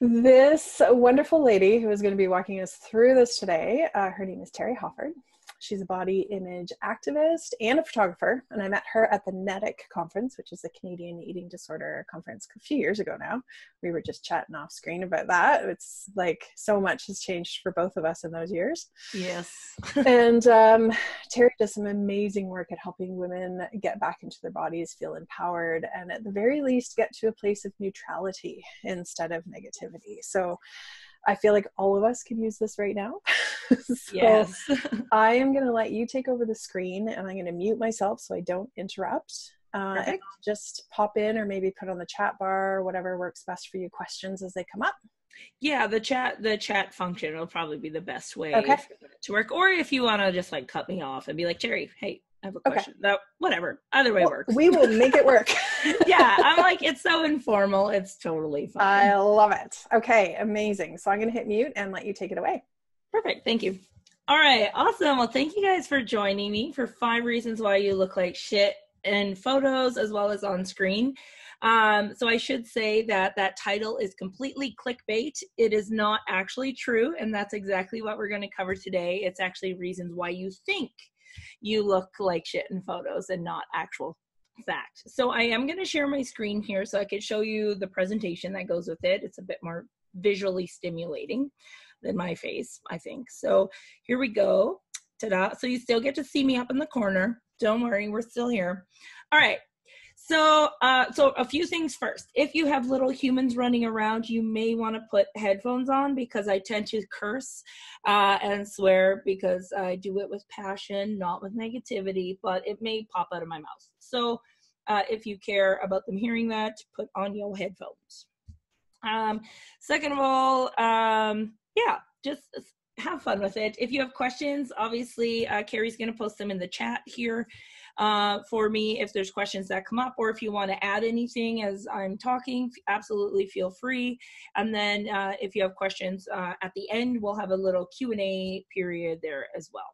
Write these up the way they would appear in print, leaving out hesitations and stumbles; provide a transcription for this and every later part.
This wonderful lady who is going to be walking us through this today, her name is Teri Hofford. She's a body image activist and a photographer, and I met her at the NEDIC conference, which is the Canadian Eating Disorder Conference a few years ago now. We were just chatting off screen about that. It's like so much has changed for both of us in those years. Yes. And Teri does some amazing work at helping women get back into their bodies, feel empowered, and at the very least get to a place of neutrality instead of negativity. So I feel like all of us could use this right now. Yes. I am going to let you take over the screen, and I'm going to mute myself so I don't interrupt. And just pop in or maybe put on the chat bar, whatever works best for you, questions as they come up. Yeah, the chat function will probably be the best way to work. Or if you want to just like cut me off and be like, Teri, hey, I have a question. No, whatever. Either way works. We will make it work. Yeah, I'm like, it's so informal. It's totally fine. I love it. Okay, amazing. So I'm going to hit mute and let you take it away. Perfect. Thank you. All right. Awesome. Well, thank you guys for joining me for 5 reasons why you look like shit in photos as well as on screen. So I should say that title is completely clickbait. It is not actually true. And that's exactly what we're going to cover today. It's actually reasons why you think you look like shit in photos and not actual fact. So I am going to share my screen here so I can show you the presentation that goes with it. It's a bit more visually stimulating than my face, I think. So here we go. Ta-da. So you still get to see me up in the corner. Don't worry, we're still here. All right. So a few things first. If you have little humans running around, you may want to put headphones on because I tend to curse and swear because I do it with passion, not with negativity, but it may pop out of my mouth. So if you care about them hearing that, put on your headphones. Second of all, yeah, just have fun with it. If you have questions, obviously, Kerri's going to post them in the chat here for me if there's questions that come up, or if you want to add anything as I'm talking, absolutely feel free. And then if you have questions at the end, we'll have a little Q&A period there as well.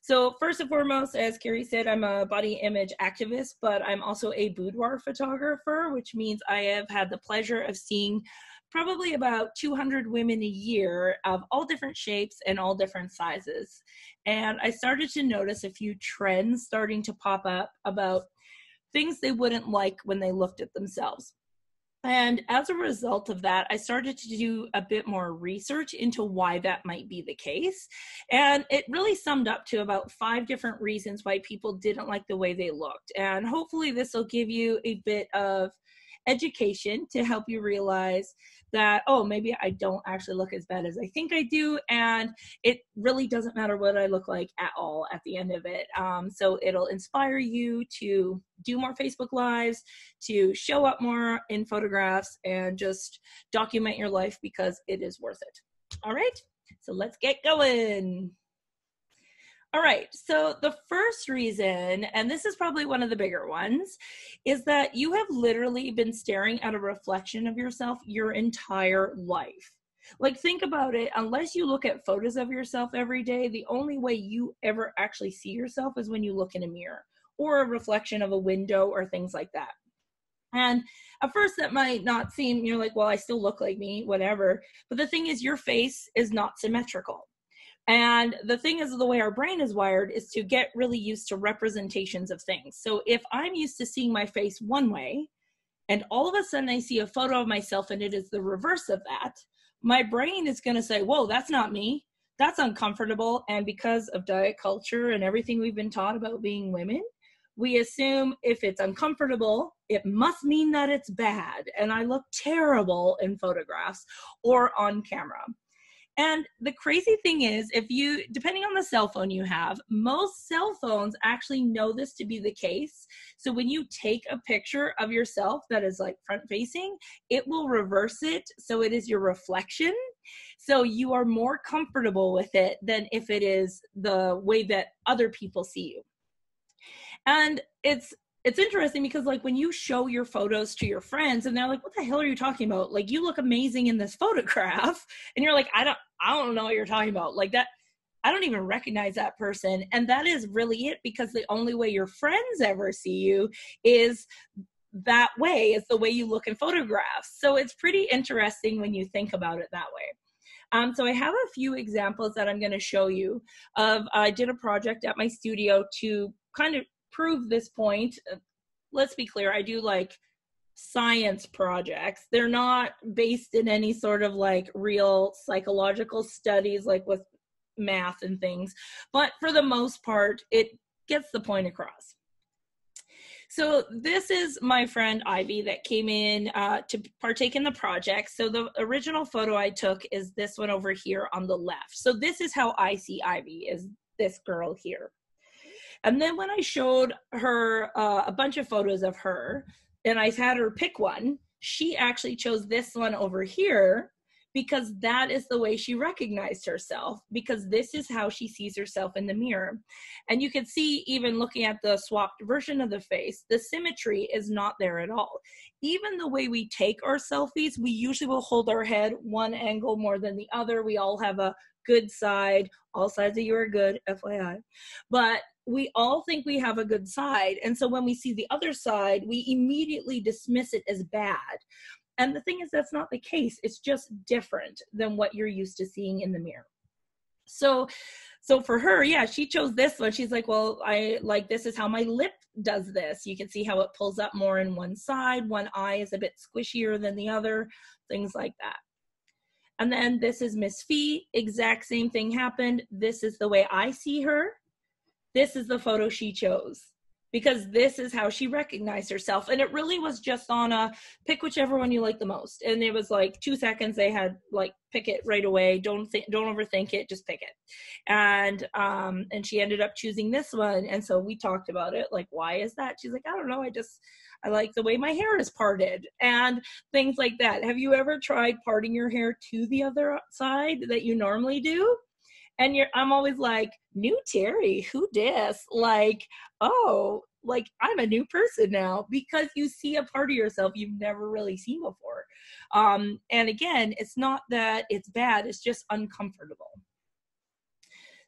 So first and foremost, as Kerri said, I'm a body image activist, but I'm also a boudoir photographer, which means I have had the pleasure of seeing probably about 200 women a year of all different shapes and all different sizes. And I started to notice a few trends starting to pop up about things they wouldn't like when they looked at themselves. And as a result of that, I started to do a bit more research into why that might be the case. And it really summed up to about 5 different reasons why people didn't like the way they looked. And hopefully this will give you a bit of education to help you realize that, oh, maybe I don't actually look as bad as I think I do, and it really doesn't matter what I look like at all at the end of it. So it'll inspire you to do more Facebook Lives, to show up more in photographs, and just document your life because it is worth it. All right, so let's get going. All right, so the first reason, and this is probably one of the bigger ones, is that you have literally been staring at a reflection of yourself your entire life. Like, think about it. Unless you look at photos of yourself every day, the only way you ever actually see yourself is when you look in a mirror or a reflection of a window or things like that. And at first that might not seem, you're like, well, I still look like me, whatever. But the thing is, your face is not symmetrical. And the thing is, the way our brain is wired is to get really used to representations of things. So if I'm used to seeing my face one way, and all of a sudden I see a photo of myself and it is the reverse of that, my brain is going to say, whoa, that's not me. That's uncomfortable. And because of diet culture and everything we've been taught about being women, we assume if it's uncomfortable, it must mean that it's bad. And I look terrible in photographs or on camera. And the crazy thing is, if you, depending on the cell phone you have, most cell phones actually know this to be the case. So when you take a picture of yourself that is like front facing, it will reverse it. So it is your reflection. So you are more comfortable with it than if it is the way that other people see you. And it's interesting because like when you show your photos to your friends and they're like, what the hell are you talking about? Like, you look amazing in this photograph. And you're like, I don't know what you're talking about. Like that, I don't even recognize that person. And that is really it, because the only way your friends ever see you is that way is the way you look in photographs. So it's pretty interesting when you think about it that way. So I have a few examples that I'm going to show you of, I did a project at my studio to kind of prove this point. Let's be clear, I do like science projects. They're not based in any sort of like real psychological studies like with math and things, but for the most part, it gets the point across. So this is my friend Ivy that came in to partake in the project. So the original photo I took is this one over here on the left. So this is how I see Ivy, is this girl here. And then when I showed her a bunch of photos of her, and I had her pick one, she actually chose this one over here because that is the way she recognized herself, because this is how she sees herself in the mirror. And you can see, even looking at the swapped version of the face, the symmetry is not there at all. Even the way we take our selfies, we usually will hold our head one angle more than the other. We all have a good side. All sides of you are good, FYI. But we all think we have a good side. And so when we see the other side, we immediately dismiss it as bad. And the thing is, that's not the case. It's just different than what you're used to seeing in the mirror. So for her, yeah, she chose this one. She's like, well, I like, this is how my lip does this. You can see how it pulls up more in one side. One eye is a bit squishier than the other, things like that. And then this is Miss Fee. Exact same thing happened. This is the way I see her. This is the photo she chose, because this is how she recognized herself. And it really was just on a pick whichever one you like the most. And it was like 2 seconds. They had like, pick it right away. Don't overthink it. Just pick it. And she ended up choosing this one. And so we talked about it. Like, why is that? She's like, I don't know. I like the way my hair is parted and things like that. Have you ever tried parting your hair to the other side that you normally do? And I'm always like, new Teri, who dis? Like, oh, like I'm a new person now, because you see a part of yourself you've never really seen before. And again, it's not that it's bad, it's just uncomfortable.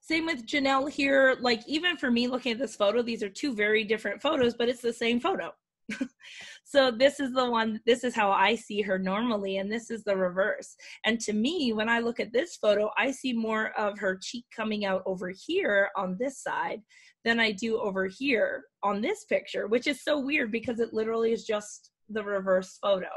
Same with Janelle here. Like, even for me looking at this photo, these are two very different photos, but it's the same photo. So this is the one, this is how I see her normally, and this is the reverse. And to me, when I look at this photo, I see more of her cheek coming out over here on this side than I do over here on this picture, which is so weird because it literally is just the reverse photo.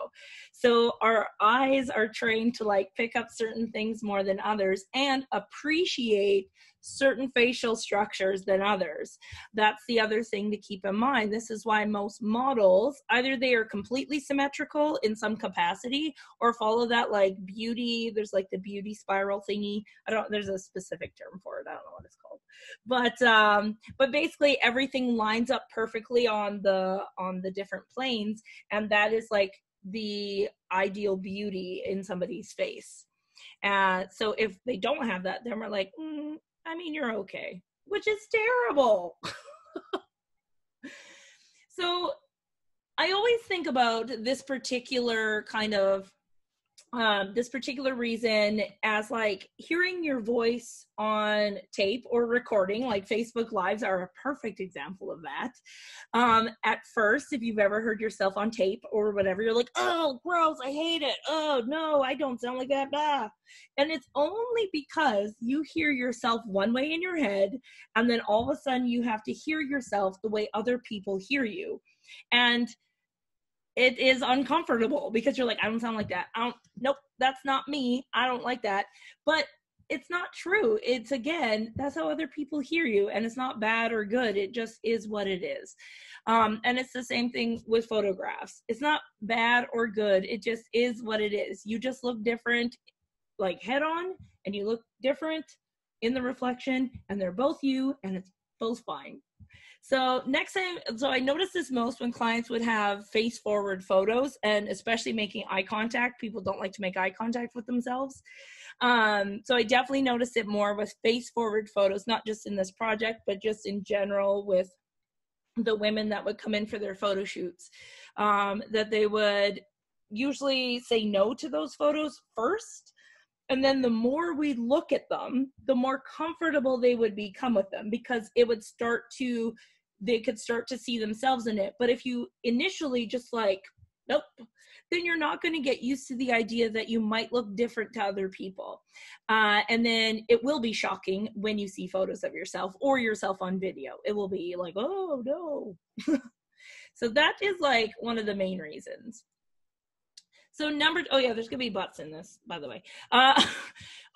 So our eyes are trained to like pick up certain things more than others and appreciate certain facial structures than others. That's the other thing to keep in mind. This is why most models, either they are completely symmetrical in some capacity or follow that like beauty, there's like the beauty spiral thingy. There's a specific term for it. I don't know what it's called. But basically everything lines up perfectly on the different planes. And that is like the ideal beauty in somebody's face. So if they don't have that, then we're like, I mean, you're okay, which is terrible. So I always think about this particular kind of, this particular reason as like hearing your voice on tape or recording, like Facebook Lives are a perfect example of that. At first, if you've ever heard yourself on tape or whatever, you're like, oh, gross, I hate it. Oh, no, I don't sound like that. Blah. And it's only because you hear yourself one way in your head, and then all of a sudden you have to hear yourself the way other people hear you. And it is uncomfortable because you're like, I don't sound like that. Nope, that's not me. I don't like that. But it's not true. It's, again, that's how other people hear you, and it's not bad or good. It just is what it is. And it's the same thing with photographs. It's not bad or good. It just is what it is. You just look different, like head on, and you look different in the reflection, and they're both you, and it's both fine. So next time, so I noticed this most when clients would have face forward photos, and especially making eye contact. People don't like to make eye contact with themselves. So I definitely noticed it more with face forward photos, not just in this project, but just in general with the women that would come in for their photo shoots, that they would usually say no to those photos first. And then the more we look at them, the more comfortable they would become with them, because it would start to they could start to see themselves in it. But if you initially just like, nope, then you're not going to get used to the idea that you might look different to other people. And then it will be shocking when you see photos of yourself or yourself on video. It will be like, oh no. So that is like one of the main reasons. So oh yeah, there's gonna be butts in this, by the way. I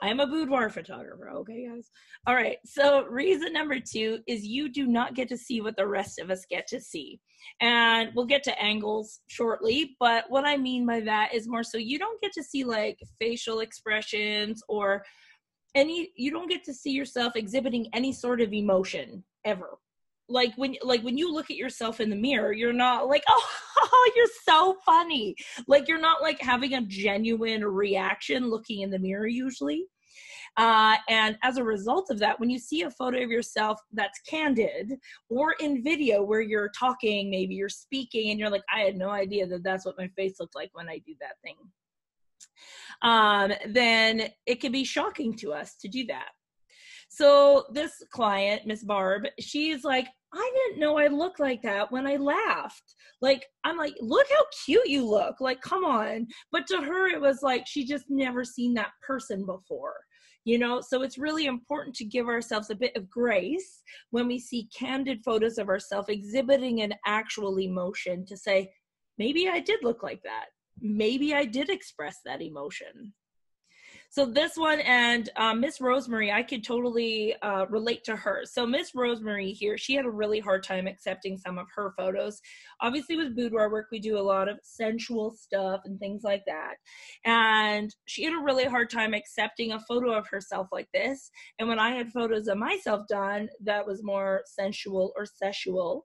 am a boudoir photographer, okay guys? All right, so reason number 2 is you do not get to see what the rest of us get to see. And we'll get to angles shortly, but what I mean by that is more so you don't get to see like facial expressions or you don't get to see yourself exhibiting any sort of emotion ever. Like when you look at yourself in the mirror, you're not like, oh, you're so funny. Like you're not like having a genuine reaction looking in the mirror usually. And as a result of that, when you see a photo of yourself that's candid or in video where you're talking, maybe you're speaking and you're like, I had no idea that that's what my face looked like when I do that thing. Then it can be shocking to us to do that. So this client, Miss Barb, she's like, I didn't know I looked like that when I laughed. Like, I'm like, look how cute you look. Like, come on. But to her, it was like, she just never seen that person before, you know? So it's really important to give ourselves a bit of grace when we see candid photos of ourselves exhibiting an actual emotion to say, maybe I did look like that. Maybe I did express that emotion. So this one, and Miss Rosemary, I could totally relate to her. So Miss Rosemary here, she had a really hard time accepting some of her photos. Obviously with boudoir work, we do a lot of sensual stuff and things like that. And she had a really hard time accepting a photo of herself like this. And when I had photos of myself done, that was more sensual or sexual.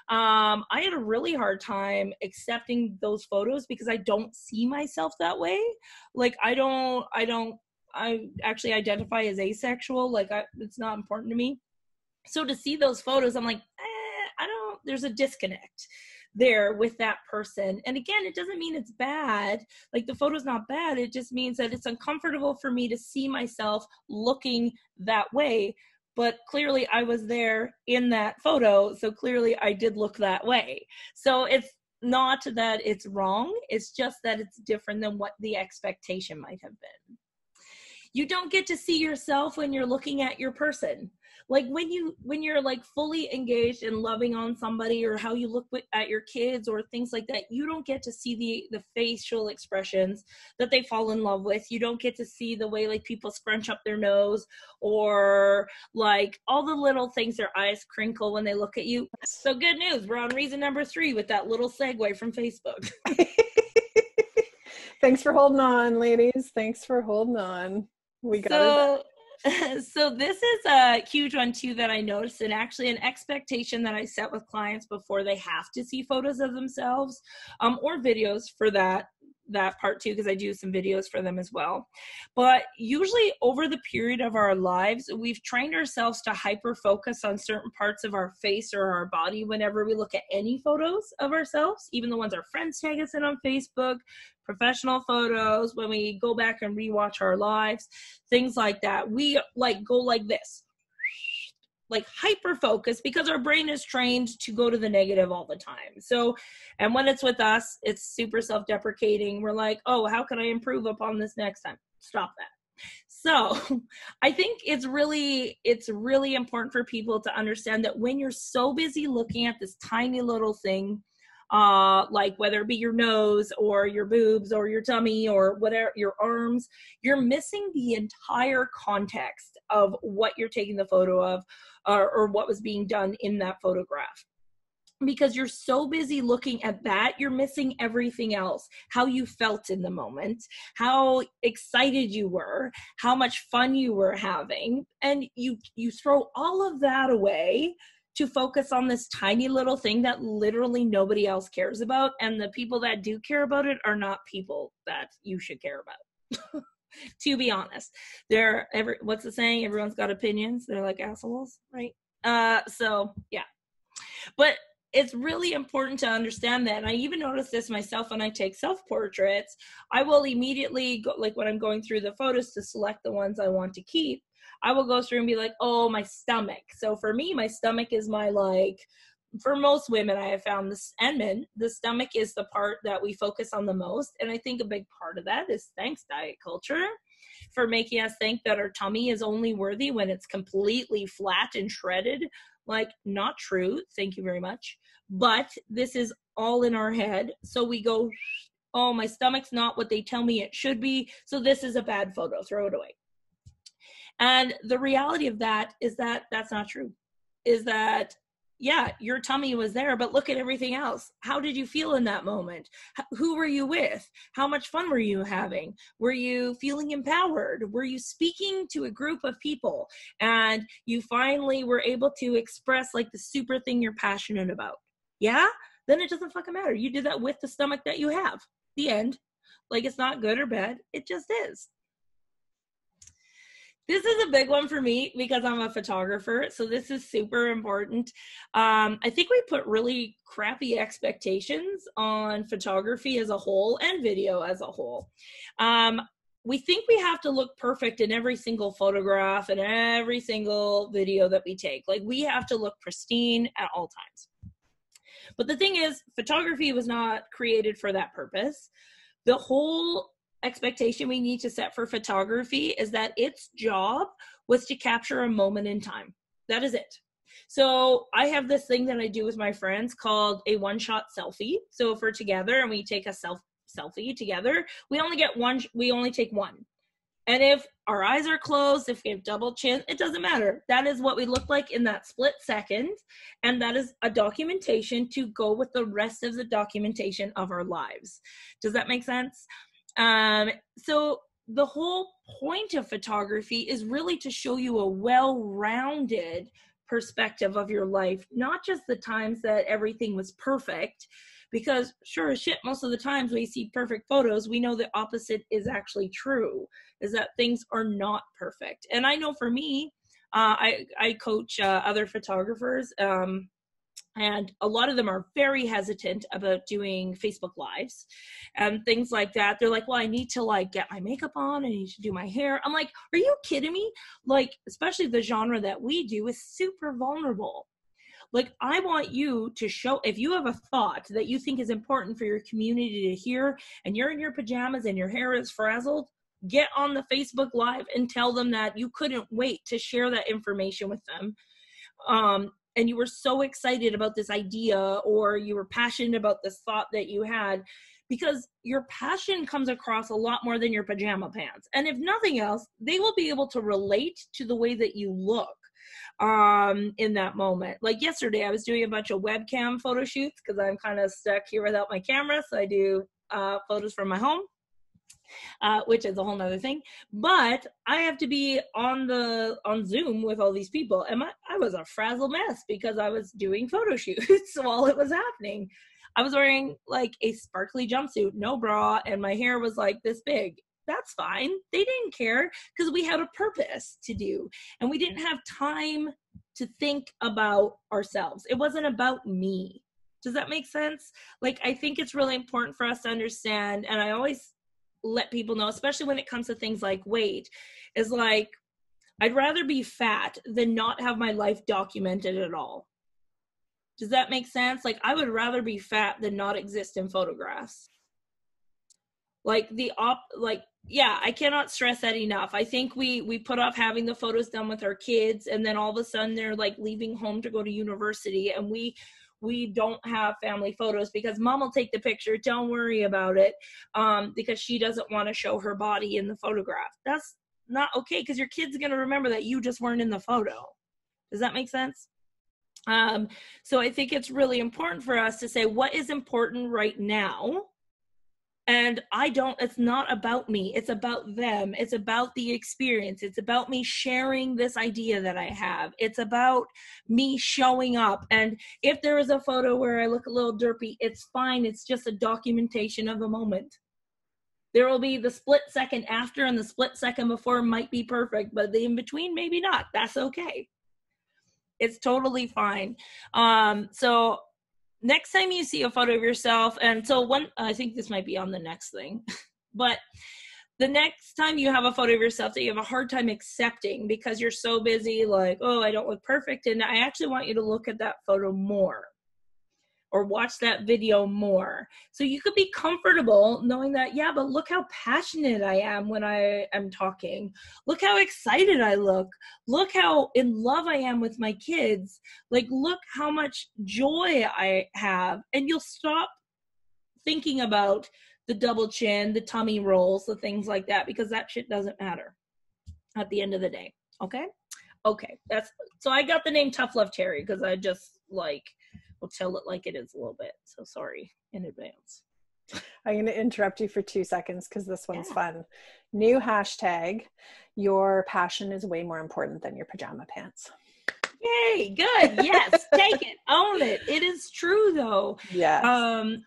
I had a really hard time accepting those photos because I don't see myself that way. Like I actually identify as asexual. Like it's not important to me. So to see those photos, I'm like, there's a disconnect there with that person. And again, it doesn't mean it's bad. Like the photo's not bad. It just means that it's uncomfortable for me to see myself looking that way. But clearly I was there in that photo. So clearly I did look that way. So it's not that it's wrong. It's just that it's different than what the expectation might have been. You don't get to see yourself when you're looking at your person. Like when you're like fully engaged in loving on somebody, or how you look at your kids or things like that, you don't get to see the facial expressions that they fall in love with. You don't get to see the way like people scrunch up their nose, or like all the little things their eyes crinkle when they look at you. So good news, we're on reason number 3 with that little segue from Facebook. Thanks for holding on, ladies. Thanks for holding on. We got it. So this is a huge one too that I noticed, and actually an expectation that I set with clients before they have to see photos of themselves, or videos for that part too, because I do some videos for them as well. But usually over the period of our lives, we've trained ourselves to hyper focus on certain parts of our face or our body whenever we look at any photos of ourselves, even the ones our friends tag us in on Facebook, professional photos, when we go back and rewatch our lives, things like that. We like go like this, like hyper focus, because our brain is trained to go to the negative all the time. So, and when it's with us, it's super self-deprecating. We're like, oh, how can I improve upon this next time? Stop that. So I think it's really important for people to understand that when you're so busy looking at this tiny little thing, like whether it be your nose or your boobs or your tummy or whatever, your arms, you're missing the entire context of what you're taking the photo of, or what was being done in that photograph. Because you're so busy looking at that, you're missing everything else. How you felt in the moment, how excited you were, how much fun you were having. And you throw all of that away to focus on this tiny little thing that literally nobody else cares about. And the people that do care about it are not people that you should care about. To be honest, what's the saying? Everyone's got opinions. They're like assholes, right? So yeah, but it's really important to understand that. And I even notice this myself when I take self-portraits. I will immediately go, like when I'm going through the photos to select the ones I want to keep, I will go through and be like, oh, my stomach. So for me, my stomach is my like for most women, I have found this, and men, the stomach is the part that we focus on the most. And I think a big part of that is thanks diet culture for making us think that our tummy is only worthy when it's completely flat and shredded. Like, not true. Thank you very much. But this is all in our head. So we go, oh, my stomach's not what they tell me it should be, so this is a bad photo, throw it away. And the reality of that is that that's not true. Is that, yeah, your tummy was there, but look at everything else. How did you feel in that moment? Who were you with? How much fun were you having? Were you feeling empowered? Were you speaking to a group of people and you finally were able to express like the super thing you're passionate about? Yeah? Then it doesn't fucking matter. You did that with the stomach that you have. The end. Like, it's not good or bad. It just is. This is a big one for me because I'm a photographer. So this is super important. I think we put really crappy expectations on photography as a whole and video as a whole. We think we have to look perfect in every single photograph and every single video that we take. Like, we have to look pristine at all times. But the thing is, photography was not created for that purpose. The whole expectation we need to set for photography is that its job was to capture a moment in time. That is it. So I have this thing that I do with my friends called a one-shot selfie. So if we're together and we take a selfie together, we only take one. And if our eyes are closed, if we have double chin, it doesn't matter. That is what we look like in that split second. And that is a documentation to go with the rest of the documentation of our lives. Does that make sense? So the whole point of photography is really to show you a well-rounded perspective of your life, not just the times that everything was perfect, because sure as shit, most of the times we see perfect photos, we know the opposite is actually true, is that things are not perfect. And I know for me, I coach other photographers, and a lot of them are very hesitant about doing Facebook Lives and things like that. They're like, well, I need to like get my makeup on. I need to do my hair. I'm like, are you kidding me? Like, especially the genre that we do is super vulnerable. Like, I want you to show, if you have a thought that you think is important for your community to hear and you're in your pajamas and your hair is frazzled, get on the Facebook Live and tell them that you couldn't wait to share that information with them. And you were so excited about this idea, or you were passionate about this thought that you had, because your passion comes across a lot more than your pajama pants. And if nothing else, they will be able to relate to the way that you look in that moment. Like yesterday, I was doing a bunch of webcam photo shoots because I'm kind of stuck here without my camera. So I do photos from my home. Which is a whole nother thing, but I have to be on Zoom with all these people, and I was a frazzled mess because I was doing photo shoots while it was happening. I was wearing like a sparkly jumpsuit, no bra, and my hair was like this big. That's fine. They didn't care because we had a purpose to do, and we didn't have time to think about ourselves. It wasn't about me. Does that make sense? Like, I think it's really important for us to understand, and I always let people know, especially when it comes to things like weight, is like, I'd rather be fat than not have my life documented at all. Does that make sense? Like, I would rather be fat than not exist in photographs. Like yeah, I cannot stress that enough. I think we put off having the photos done with our kids, and then all of a sudden they're like leaving home to go to university, and we don't have family photos because mom will take the picture. Don't worry about it. Because she doesn't want to show her body in the photograph. That's not okay, because your kid's going to remember that you just weren't in the photo. Does that make sense? So I think it's really important for us to say what is important right now. And it's not about me. It's about them. It's about the experience. It's about me sharing this idea that I have. It's about me showing up. And if there is a photo where I look a little derpy, it's fine. It's just a documentation of a moment. There will be the split second after and the split second before might be perfect, but the in between, maybe not. That's okay. It's totally fine. So next time you see a photo of yourself, and so I think this might be on the next thing, but the next time you have a photo of yourself that you have a hard time accepting because you're so busy, like, oh, I don't look perfect, and I actually want you to look at that photo more. or watch that video more. So you could be comfortable knowing that, yeah, but look how passionate I am when I am talking. Look how excited I look. Look how in love I am with my kids. Like, look how much joy I have. And you'll stop thinking about the double chin, the tummy rolls, the things like that, because that shit doesn't matter at the end of the day. Okay? Okay. So I got the name Tough Love Teri because I just like will tell it like it is a little bit. So sorry in advance. I'm going to interrupt you for 2 seconds because this one's fun. New hashtag, your passion is way more important than your pajama pants. Yay, good. Yes, take it, own it. It is true though. Yes.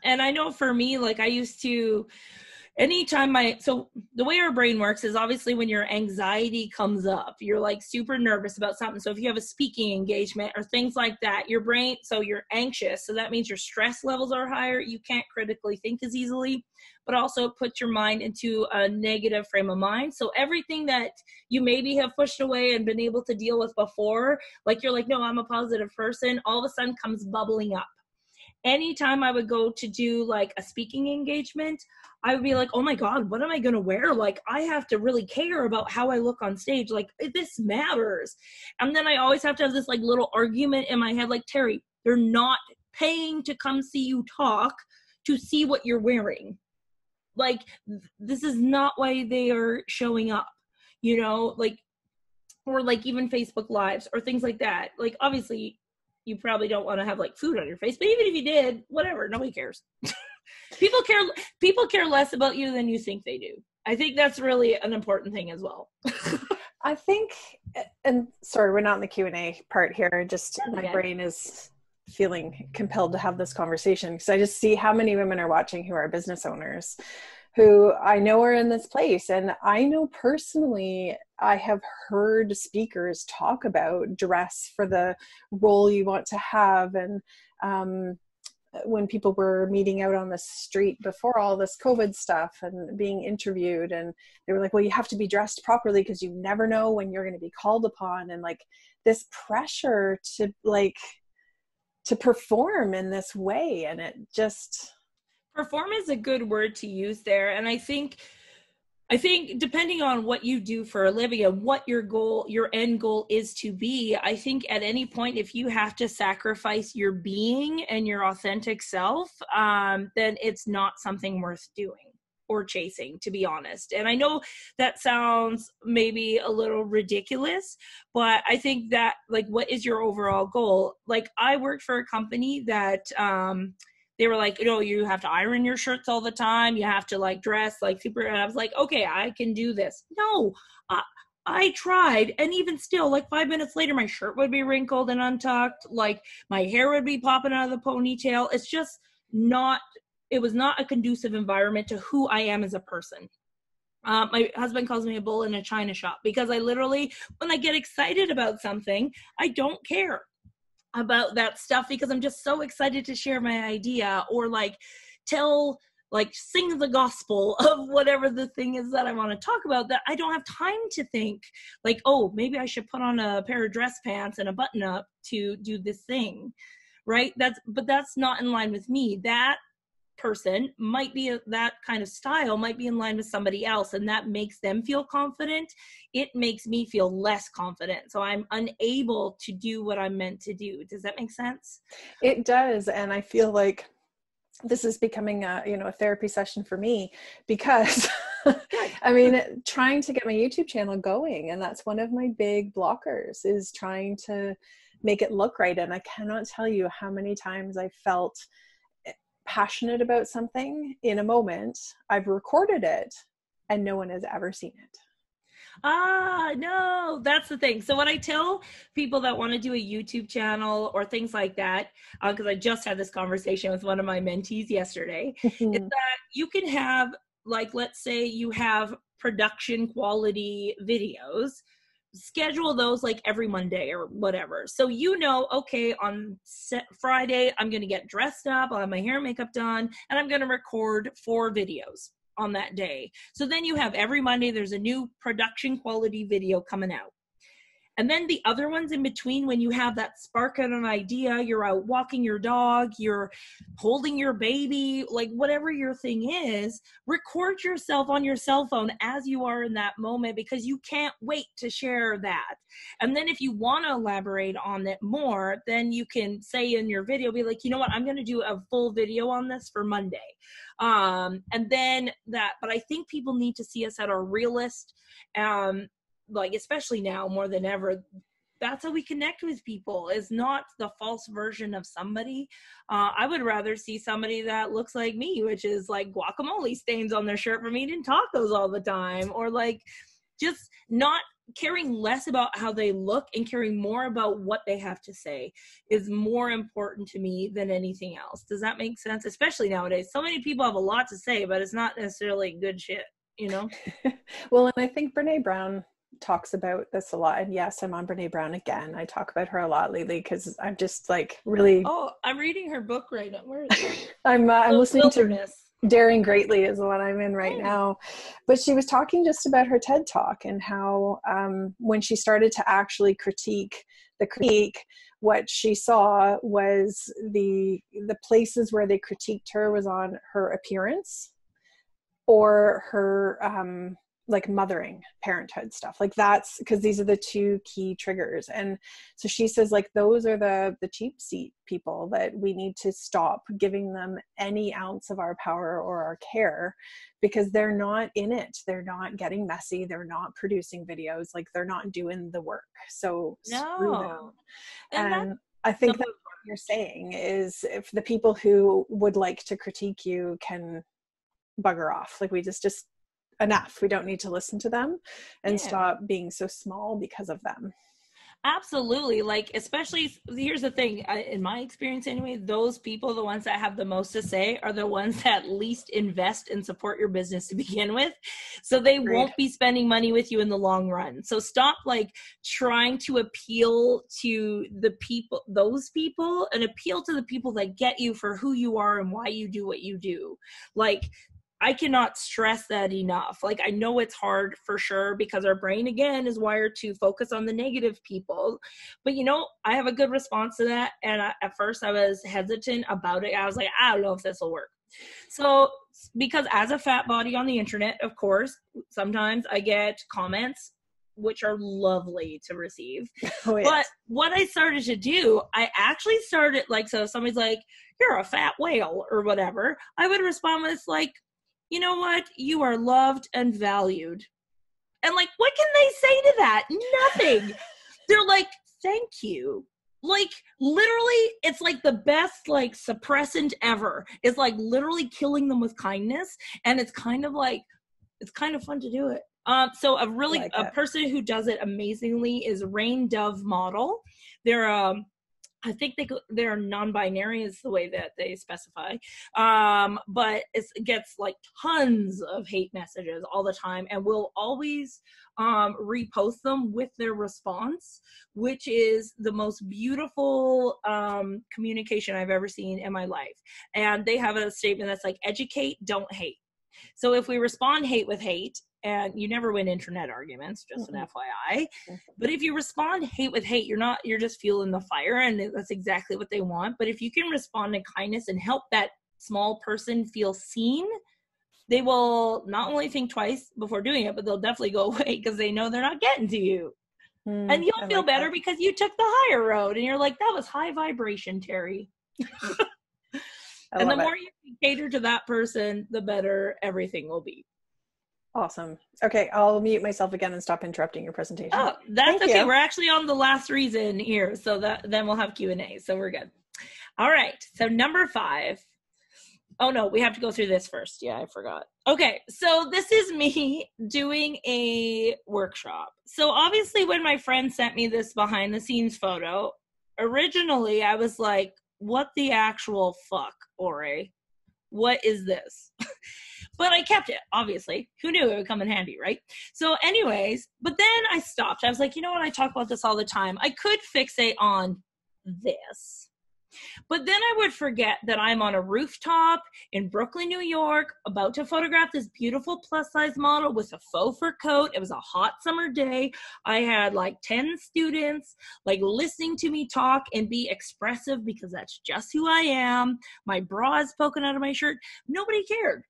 And I know for me, like I used to, anytime so the way our brain works is obviously when your anxiety comes up, you're like super nervous about something. So if you have a speaking engagement or things like that, your brain, so you're anxious. So that means your stress levels are higher. You can't critically think as easily, but also put your mind into a negative frame of mind. So everything that you maybe have pushed away and been able to deal with before, like you're like, no, I'm a positive person, all of a sudden comes bubbling up. Anytime I would go to do like a speaking engagement, I would be like, oh my God, what am I going to wear? Like, I have to really care about how I look on stage. Like, this matters. And then I always have to have this like little argument in my head, like, Teri, they're not paying to come see you talk to see what you're wearing. Like, this is not why they are showing up, you know, like, or like even Facebook Lives or things like that. Like, obviously, you probably don't want to have like food on your face, but even if you did, whatever, nobody cares. People care less about you than you think they do. I think that's really an important thing as well. I think, and sorry, we're not in the Q&A part here. Just my brain is feeling compelled to have this conversation because I just see how many women are watching who are business owners who I know are in this place. And I know personally, I have heard speakers talk about dress for the role you want to have. And when people were meeting out on the street before all this COVID stuff and being interviewed, and they were like, well, you have to be dressed properly because you never know when you're going to be called upon. And like this pressure to perform in this way. And it just... Perform is a good word to use there. And I think depending on what you do for a living and what your end goal is to be, I think at any point, if you have to sacrifice your being and your authentic self, then it's not something worth doing or chasing, to be honest. And I know that sounds maybe a little ridiculous, but I think that, like, what is your overall goal? Like, I worked for a company that, they were like, you know, you have to iron your shirts all the time. You have to like dress like super. And I was like, okay, I can do this. No, I tried. And even still, like 5 minutes later, my shirt would be wrinkled and untucked. Like my hair would be popping out of the ponytail. It's just not, it was not a conducive environment to who I am as a person. My husband calls me a bull in a china shop because I literally, when I get excited about something, I don't care about that stuff because I'm just so excited to share my idea or like sing the gospel of whatever the thing is that I want to talk about, that I don't have time to think like, oh, maybe I should put on a pair of dress pants and a button up to do this thing, right? But that's not in line with me. That person might be, that kind of style might be in line with somebody else, and that makes them feel confident. It makes me feel less confident, so I'm unable to do what I'm meant to do. Does that make sense? It does. And I feel like this is becoming a therapy session for me because I mean, trying to get my YouTube channel going, and that's one of my big blockers, is trying to make it look right. And I cannot tell you how many times I felt passionate about something in a moment. I've recorded it and no one has ever seen it. No, that's the thing. So when I tell people that want to do a YouTube channel or things like that, because I just had this conversation with one of my mentees yesterday, is that you can have, like, let's say you have production quality videos, schedule those like every Monday or whatever. So, okay, on Friday, I'm going to get dressed up, I'll have my hair and makeup done, and I'm going to record 4 videos on that day. So then you have every Monday, there's a new production quality video coming out. And then the other ones in between, when you have that spark of an idea, you're out walking your dog, you're holding your baby, like whatever your thing is, record yourself on your cell phone as you are in that moment, because you can't wait to share that. And then if you want to elaborate on it more, then you can say in your video, be like, you know what, I'm going to do a full video on this for Monday. And then that, but I think people need to see us at our realest, like, especially now more than ever. That's how we connect with people, is not the false version of somebody. I would rather see somebody that looks like me, which is like guacamole stains on their shirt from eating tacos all the time, or like just not caring less about how they look and caring more about what they have to say is more important to me than anything else. Does that make sense? Especially nowadays. So many people have a lot to say, but it's not necessarily good shit, you know? Well, and I think Brene Brown talks about this a lot. And yes, I'm on Brene Brown again. I talk about her a lot lately because I'm just like really... Oh, I'm reading her book right now. Where is it? I'm listening Wilderness. to Daring Greatly is the one I'm in right now. But she was talking just about her TED Talk and how when she started to actually critique, what she saw was the places where they critiqued her was on her appearance or her like mothering, parenthood stuff. Like that's because these are the two key triggers. And so she says, like, those are the cheap seat people that we need to stop giving them any ounce of our power or our care, because they're not in it. They're not getting messy. They're not producing videos. Like, they're not doing the work. So screw them. And I think that's what you're saying is, if the people who would like to critique you can bugger off, like we just enough. We don't need to listen to them and stop being so small because of them. Absolutely. Like, especially, here's the thing, in my experience anyway, those people, the ones that have the most to say, are the ones that least invest and support your business to begin with. So they won't be spending money with you in the long run. So stop like trying to appeal to the people, those people, and appeal to the people that get you for who you are and why you do what you do. Like, I cannot stress that enough. Like, I know it's hard for sure, because our brain, again, is wired to focus on the negative people. But, you know, I have a good response to that. And at first I was hesitant about it. I was like, I don't know if this will work. So, because as a fat body on the internet, of course, sometimes I get comments, which are lovely to receive. Oh, yes. But what I started to do, I actually started, like, so if somebody's like, you're a fat whale or whatever, I would respond with like, you know what? You are loved and valued. And like, what can they say to that? Nothing. They're like, thank you. Like, literally, it's like the best like suppressant ever. It's like literally killing them with kindness. And it's kind of like, it's kind of fun to do it. So a person who does it amazingly is Rain Dove Model. They're I think they're non-binary is the way that they specify. But it gets like tons of hate messages all the time, and will always repost them with their response, which is the most beautiful communication I've ever seen in my life. And they have a statement that's like, educate, don't hate. So if we respond hate with hate, and you never win internet arguments, just an FYI. But if you respond hate with hate, you're just fueling the fire, and that's exactly what they want. But if you can respond in kindness and help that small person feel seen, they will not only think twice before doing it, but they'll definitely go away because they know they're not getting to you. And you'll feel better because you took the higher road, and you're like, that was high vibration, Teri. And the more you can cater to that person, the better everything will be. Awesome. Okay, I'll mute myself again and stop interrupting your presentation. Oh, that's okay. We're actually on the last reason here, so then we'll have Q&A, so we're good. All right, so number 5. Oh no, we have to go through this first. Yeah, I forgot. Okay, so this is me doing a workshop. So obviously when my friend sent me this behind the scenes photo, originally I was like, what the actual fuck, Ore? What is this? But I kept it, obviously. Who knew it would come in handy, right? So anyways, but then I stopped. I was like, you know what? I talk about this all the time. I could fixate on this. But then I would forget that I'm on a rooftop in Brooklyn, New York, about to photograph this beautiful plus size model with a faux fur coat. It was a hot summer day. I had like 10 students like listening to me talk and be expressive because that's just who I am. My bra is poking out of my shirt. Nobody cared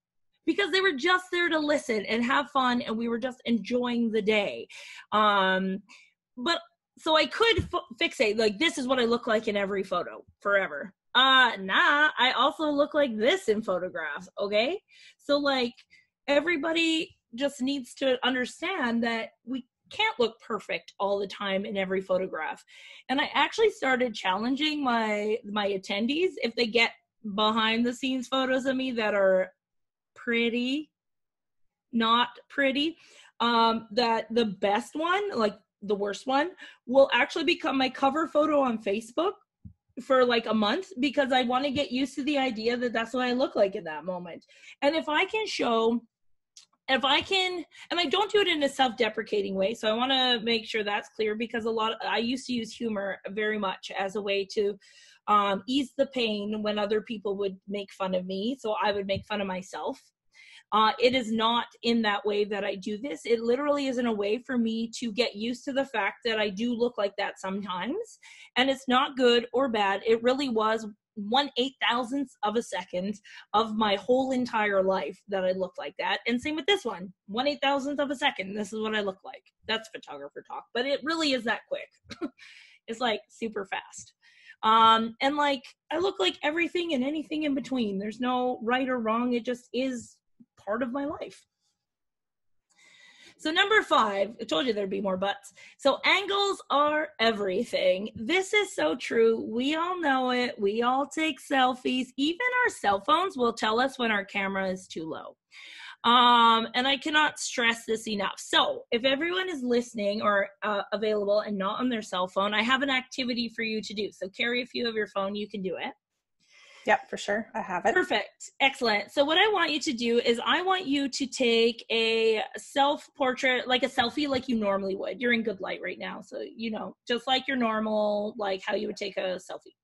because they were just there to listen and have fun, and we were just enjoying the day. But so I could fixate, like, this is what I look like in every photo forever. Nah, I also look like this in photographs, okay? So, like, everybody just needs to understand that we can't look perfect all the time in every photograph. And I actually started challenging my attendees, if they get behind the scenes photos of me that are pretty, not pretty, that the best one, like, the worst one, will actually become my cover photo on Facebook for like a month, because I want to get used to the idea that that's what I look like in that moment. And if I can, and I don't do it in a self-deprecating way, so I want to make sure that's clear, because I used to use humor very much as a way to ease the pain when other people would make fun of me, so I would make fun of myself. It is not in that way that I do this. It literally is in a way for me to get used to the fact that I do look like that sometimes. And it's not good or bad. It really was 1/8,000th of a second of my whole entire life that I looked like that. And same with this one, 1/8,000th of a second. This is what I look like. That's photographer talk, but it really is that quick. It's like super fast. And like, I look like everything and anything in between. There's no right or wrong. It just is part of my life. So number 5, I told you there'd be more buts. So angles are everything. This is so true. We all know it. We all take selfies. Even our cell phones will tell us when our camera is too low. And I cannot stress this enough. So if everyone is listening or available and not on their cell phone, I have an activity for you to do. So Kerri, if you have your phone, you can do it. Yep, for sure. I have it. Perfect. Excellent. So what I want you to do is I want you to take a self-portrait, like a selfie like you normally would. You're in good light right now. So, you know, just like your normal, like how you would take a selfie.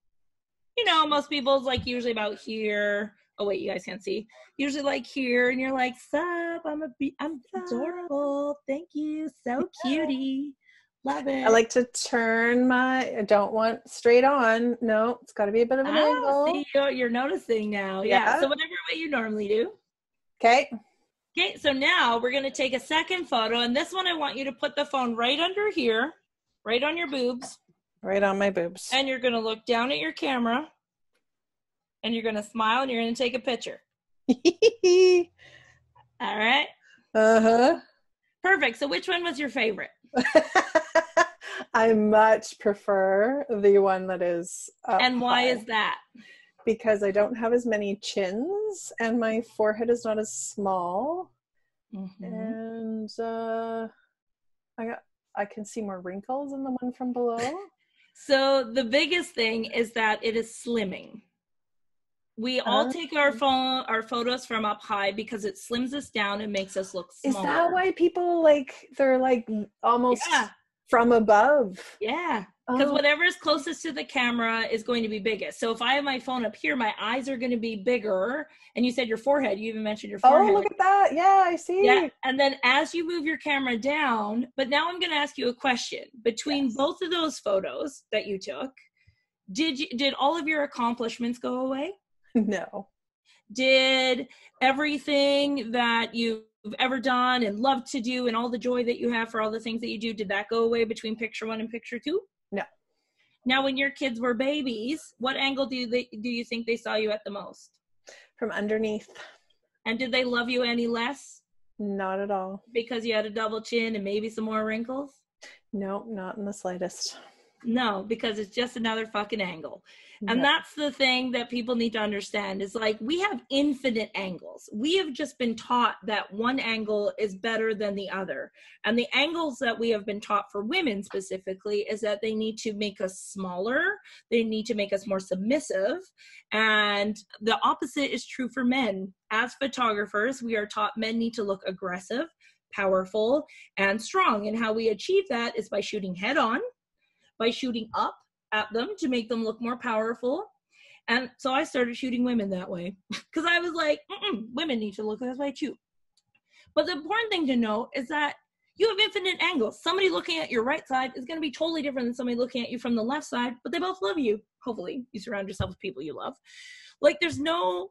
You know, most people's like usually about here. Oh, wait, you guys can't see. Usually like here, and you're like, sup, I'm adorable. Thank you. So cutie. Love it. I like to turn I don't want straight on. No, it's got to be a bit of an angle. See, you're noticing now. Yeah. So whatever way you normally do. Okay. Okay, so now we're going to take a second photo, and this one I want you to put the phone right under here, right on your boobs. Right on my boobs. And you're going to look down at your camera, and you're going to smile, and you're going to take a picture. All right? Uh-huh. Perfect. So which one was your favorite? I much prefer the one that is up And why high. is that? Because I don't have as many chins and my forehead is not as small. Mm-hmm. And I can see more wrinkles in the one from below. So the biggest thing is that it is slimming. We all take our photos from up high because it slims us down and makes us look smaller. Is that why people they're like almost from above? Yeah. Because whatever is closest to the camera is going to be biggest. So if I have my phone up here, my eyes are going to be bigger. And you said your forehead. You even mentioned your forehead. Oh, look at that. Yeah, I see. Yeah. And then as you move your camera down, but now I'm going to ask you a question. Between both of those photos that you took, did all of your accomplishments go away? No. Did everything that you've ever done and loved to do and all the joy that you have for all the things that you do, did that go away between picture 1 and picture 2? No. Now, when your kids were babies, what angle do you think they saw you at the most? From underneath. And did they love you any less? Not at all. Because you had a double chin and maybe some more wrinkles? No, not in the slightest. No, because it's just another fucking angle. And that's the thing that people need to understand is like, we have infinite angles. We have just been taught that one angle is better than the other. And the angles that we have been taught for women specifically is that they need to make us smaller. They need to make us more submissive. And the opposite is true for men. As photographers, we are taught men need to look aggressive, powerful, and strong. And how we achieve that is by shooting head on, by shooting up at them to make them look more powerful, And so I started shooting women that way because I was like, women need to look this way too. But the important thing to know is that you have infinite angles. Somebody looking at your right side is going to be totally different than somebody looking at you from the left side, but they both love you. Hopefully you surround yourself with people you love. Like there's no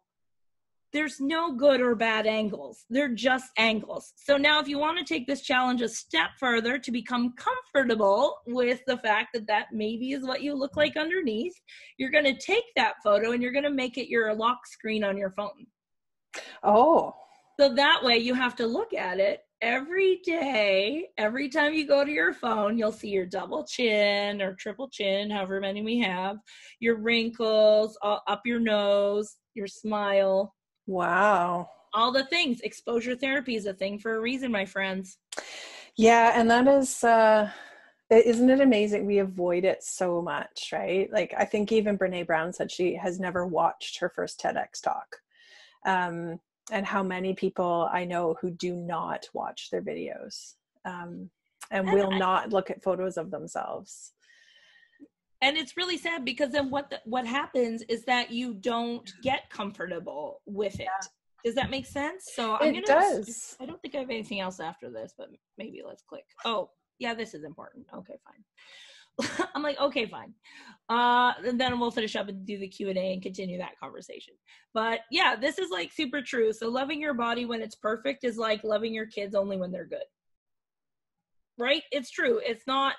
good or bad angles. They're just angles. So now if you want to take this challenge a step further to become comfortable with the fact that that maybe is what you look like underneath, you're going to take that photo and you're going to make it your lock screen on your phone. Oh. So that way you have to look at it every day. Every time you go to your phone, you'll see your double chin or triple chin, however many we have, your wrinkles, up your nose, your smile. Wow. All the things. Exposure therapy is a thing for a reason, my friends. Yeah. And that is, isn't it amazing? We avoid it so much, right? Like, I think even Brene Brown said she has never watched her first TEDx talk. And how many people I know who do not watch their videos, and will not look at photos of themselves. And it's really sad because then what happens is that you don't get comfortable with it. Yeah. Does that make sense? So I don't think I have anything else after this, but maybe let's click. Oh, yeah, this is important. Okay, fine. I'm like, okay, fine. And then we'll finish up and do the Q&A and continue that conversation. But yeah, this is like super true. So loving your body when it's perfect is like loving your kids only when they're good. Right? It's true. It's not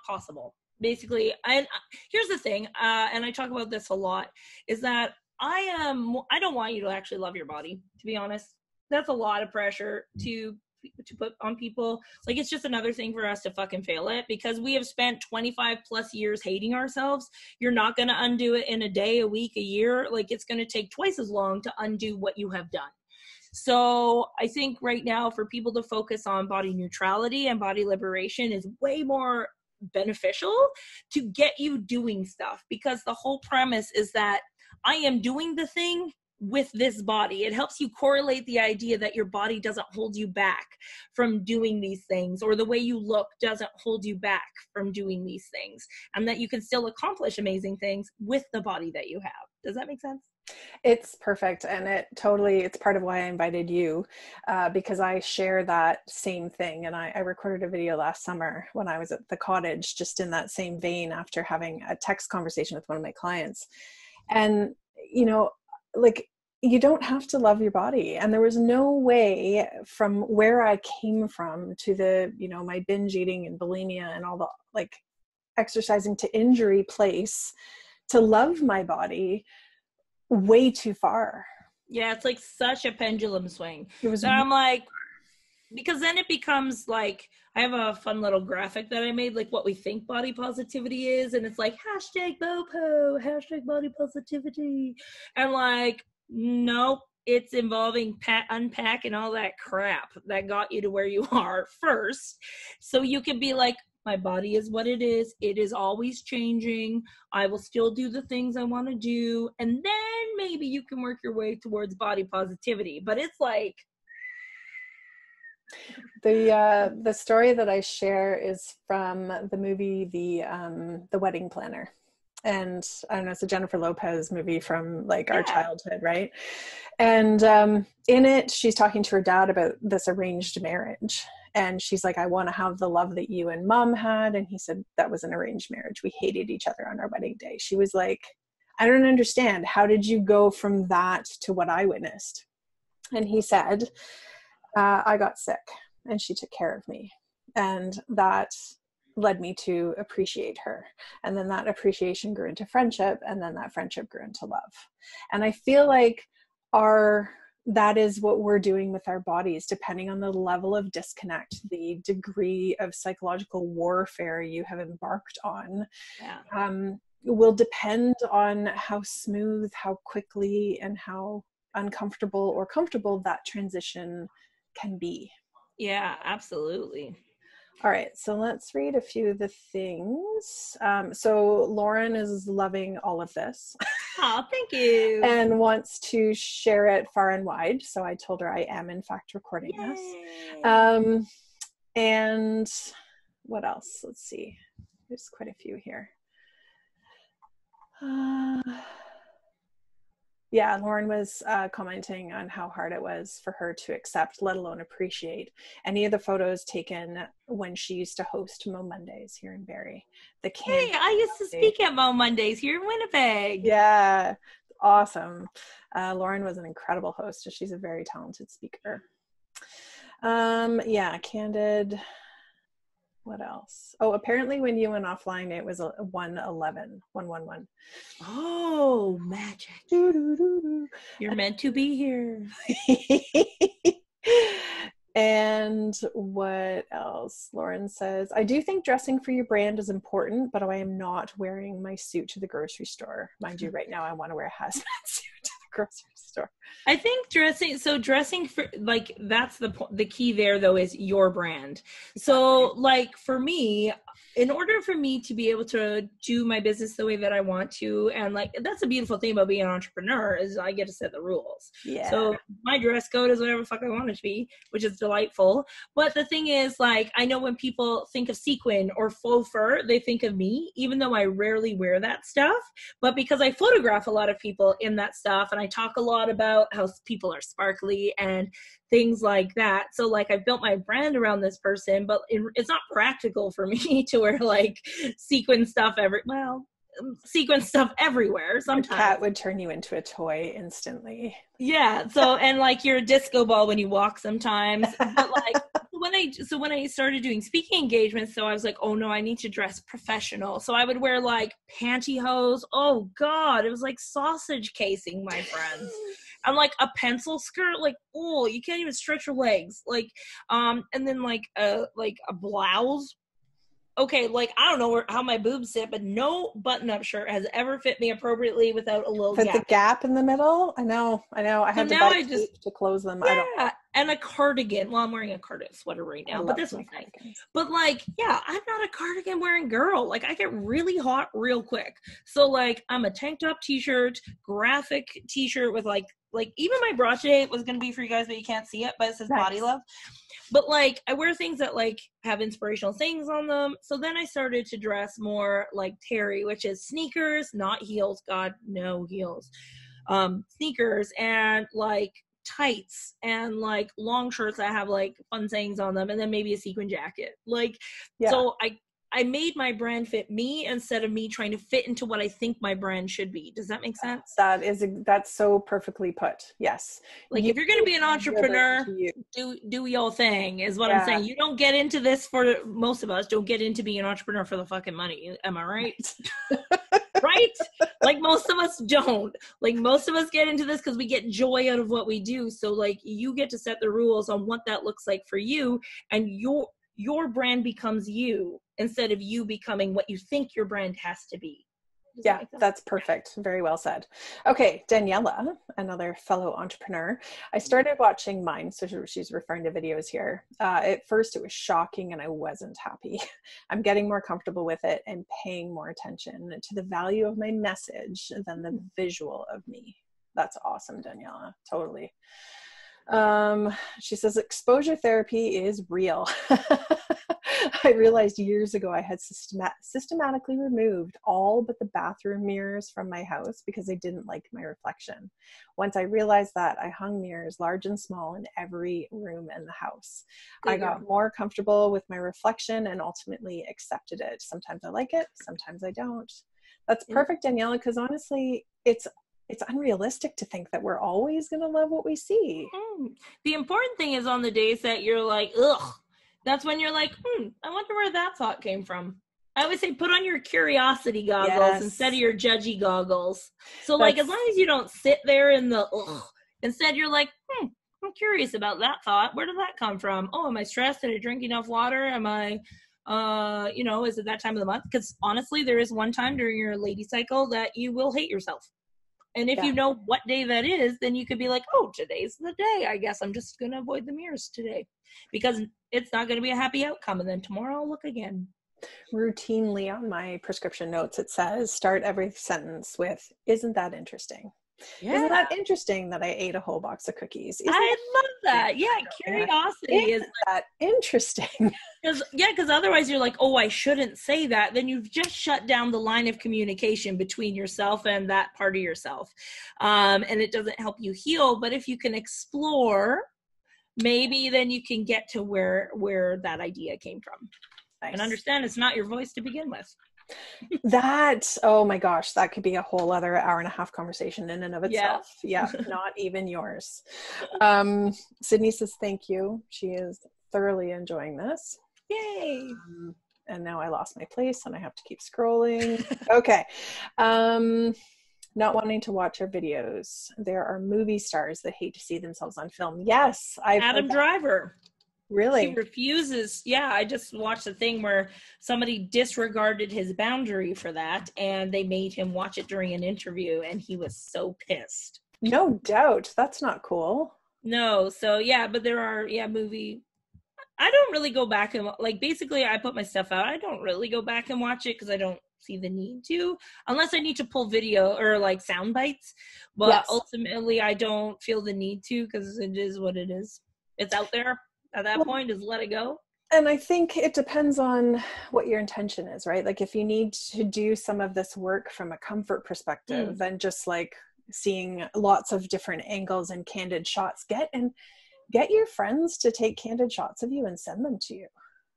possible. Basically, and here's the thing, and I talk about this a lot, is that I don't want you to actually love your body, to be honest. That's a lot of pressure to put on people. Like, it's just another thing for us to fucking fail it, because we have spent 25 plus years hating ourselves. You're not going to undo it in a day, a week, a year. Like, it's going to take twice as long to undo what you have done. So I think right now for people to focus on body neutrality and body liberation is way more beneficial to get you doing stuff, because the whole premise is that I am doing the thing with this body. It helps you correlate the idea that your body doesn't hold you back from doing these things, or the way you look doesn't hold you back from doing these things, and that you can still accomplish amazing things with the body that you have. Does that make sense? It's perfect. And it's part of why I invited you, because I share that same thing. And I recorded a video last summer when I was at the cottage, just in that same vein, after having a text conversation with one of my clients. And, like, you don't have to love your body. And there was no way, from where I came from to the, my binge eating and bulimia and all the like exercising to injury place, to love my body way too far. Yeah, it's like such a pendulum swing. I'm like, because then it becomes like, I have a fun little graphic that I made, like what we think body positivity is, and it's like #BOPO, #body positivity, and like, nope, it's involving unpack and all that crap that got you to where you are first, so you can be like, my body is what it is. It is always changing. I will still do the things I want to do. And then maybe you can work your way towards body positivity. But it's like, the story that I share is from the movie, The Wedding Planner. And I don't know, it's a Jennifer Lopez movie from like our childhood, right? And in it, she's talking to her dad about this arranged marriage. And she's like, I want to have the love that you and mom had. And he said, that was an arranged marriage. We hated each other on our wedding day. She was like, I don't understand. How did you go from that to what I witnessed? And he said, I got sick and she took care of me. And that led me to appreciate her. And then that appreciation grew into friendship. And then that friendship grew into love. And I feel like that is what we're doing with our bodies, depending on the level of disconnect, the degree of psychological warfare you have embarked on, will depend on how smooth, how quickly, and how uncomfortable or comfortable that transition can be. Yeah, absolutely. All right, so let's read a few of the things. So Lauren is loving all of this. Oh, thank you. And wants to share it far and wide. So I told her I am, in fact, recording this. And what else? Let's see. There's quite a few here. Yeah, Lauren was commenting on how hard it was for her to accept, let alone appreciate, any of the photos taken when she used to host Mo Mondays here in Barrie. The Hey, candid I used to honesty. speak at Mo Mondays here in Winnipeg. Yeah, awesome. Lauren was an incredible host, and she's a very talented speaker. Yeah, candid. What else? Oh, apparently when you went offline, it was a 111, 111. Oh, magic. Doo, doo, doo, doo. You're meant to be here. And what else? Lauren says, I do think dressing for your brand is important, but I am not wearing my suit to the grocery store. Mind you, right now I want to wear a hazmat suit to the grocery store. I think dressing for, like, that's the key there though, is your brand. Exactly. So like for me, in order for me to be able to do my business the way that I want to, and like that's a beautiful thing about being an entrepreneur, is I get to set the rules. Yeah. So my dress code is whatever the fuck I want it to be, which is delightful. But the thing is, like, I know when people think of sequin or faux fur, they think of me, even though I rarely wear that stuff. But because I photograph a lot of people in that stuff, and I talk a lot about how people are sparkly and things like that. So like I've built my brand around this person, but it's not practical for me to wear like sequin stuff sequin stuff everywhere. Sometimes a cat would turn you into a toy instantly. Yeah. So, and like you're a disco ball when you walk sometimes. But like when I started doing speaking engagements, so I was like, oh no, I need to dress professional. So I would wear like pantyhose. Oh God, it was like sausage casing, my friends. And like a pencil skirt, like, oh, you can't even stretch your legs. Like, and then like a blouse. Okay, like I don't know how my boobs sit, but no button-up shirt has ever fit me appropriately without a little With gap. the gap in the middle? I know. I had to buy tape to close them. Yeah, and a cardigan. Well, I'm wearing a cardigan sweater right now, but this one's nice. But like, yeah, I'm not a cardigan wearing girl. Like I get really hot real quick. So like I'm a tank top t-shirt, graphic t-shirt with like even my bra today was going to be for you guys, but you can't see it, but it says Body Love. But like I wear things that like have inspirational things on them. So then I started to dress more like Teri, which is sneakers, not heels. God, no heels. Sneakers and like tights and like long shirts that have like fun sayings on them, and then maybe a sequin jacket. Like, yeah. So I made my brand fit me instead of me trying to fit into what I think my brand should be. Does that make sense? That's so perfectly put. Yes. Like if you're going to be an entrepreneur, do your thing is what I'm saying. You don't get into this, for most of us, don't get into being an entrepreneur for the fucking money. Am I right? Right? Like most of us don't. Like most of us get into this because we get joy out of what we do. So like you get to set the rules on what that looks like for you, and your brand becomes you instead of you becoming what you think your brand has to be. Yeah, that's perfect. Very well said. Okay, Daniela, another fellow entrepreneur. I started watching mine, so she's referring to videos here. At first it was shocking and I wasn't happy. I'm getting more comfortable with it and paying more attention to the value of my message than the visual of me. That's awesome, Daniela. Totally. She says exposure therapy is real. I realized years ago I had systematically removed all but the bathroom mirrors from my house because I didn't like my reflection. Once I realized that, I hung mirrors large and small in every room in the house. I got more comfortable with my reflection and ultimately accepted it. Sometimes I like it, sometimes I don't. That's perfect, Daniela, because honestly, it's unrealistic to think that we're always going to love what we see. The important thing is on the days that you're like, ugh, that's when you're like, I wonder where that thought came from. I always say put on your curiosity goggles instead of your judgy goggles. So like, as long as you don't sit there in the ugh, instead you're like, I'm curious about that thought. Where did that come from? Oh, am I stressed? Did I drink enough water? Am I, is it that time of the month? Because honestly, there is one time during your lady cycle that you will hate yourself. And if you know what day that is, then you could be like, oh, today's the day. I guess I'm just going to avoid the mirrors today because it's not going to be a happy outcome. And then tomorrow I'll look again. Routinely on my prescription notes, it says, start every sentence with, isn't that interesting? Isn't Yeah. that interesting that I ate a whole box of cookies? I love that. Yeah, curiosity Isn't that interesting? because otherwise you're like, oh, I shouldn't say that. Then you've just shut down the line of communication between yourself and that part of yourself, and it doesn't help you heal. But if you can explore, maybe then you can get to where that idea came from. Nice. And understand it's not your voice to begin with. That, oh my gosh, that could be a whole other 1.5-hour conversation in and of itself. Yeah, not even yours. Sydney says thank you. She is thoroughly enjoying this. Yay. And now I lost my place and I have to keep scrolling. Okay. Not wanting to watch our videos. There are movie stars that hate to see themselves on film. Yes, Adam Driver. Really? He refuses. Yeah, I just watched a thing where somebody disregarded his boundary for that, and they made him watch it during an interview, and he was so pissed. No doubt. That's not cool. No, so yeah, but there are, movie. I don't really go back and, like, basically I put my stuff out. I don't really go back and watch it because I don't see the need to, unless I need to pull video or like sound bites. But ultimately I don't feel the need to because it is what it is. It's out there. At that point, just let it go. And I think it depends on what your intention is, right? Like if you need to do some of this work from a comfort perspective, then just like seeing lots of different angles and candid shots, get your friends to take candid shots of you and send them to you.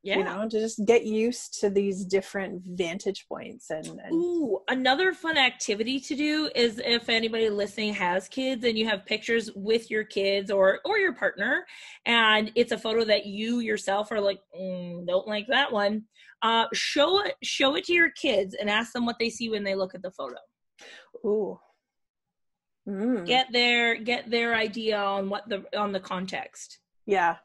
Yeah. You know, to just get used to these different vantage points. And ooh, another fun activity to do is if anybody listening has kids and you have pictures with your kids or your partner, and it's a photo that you yourself are like, don't like that one. Show it to your kids and ask them what they see when they look at the photo. Ooh. Get their idea on the context. Yeah.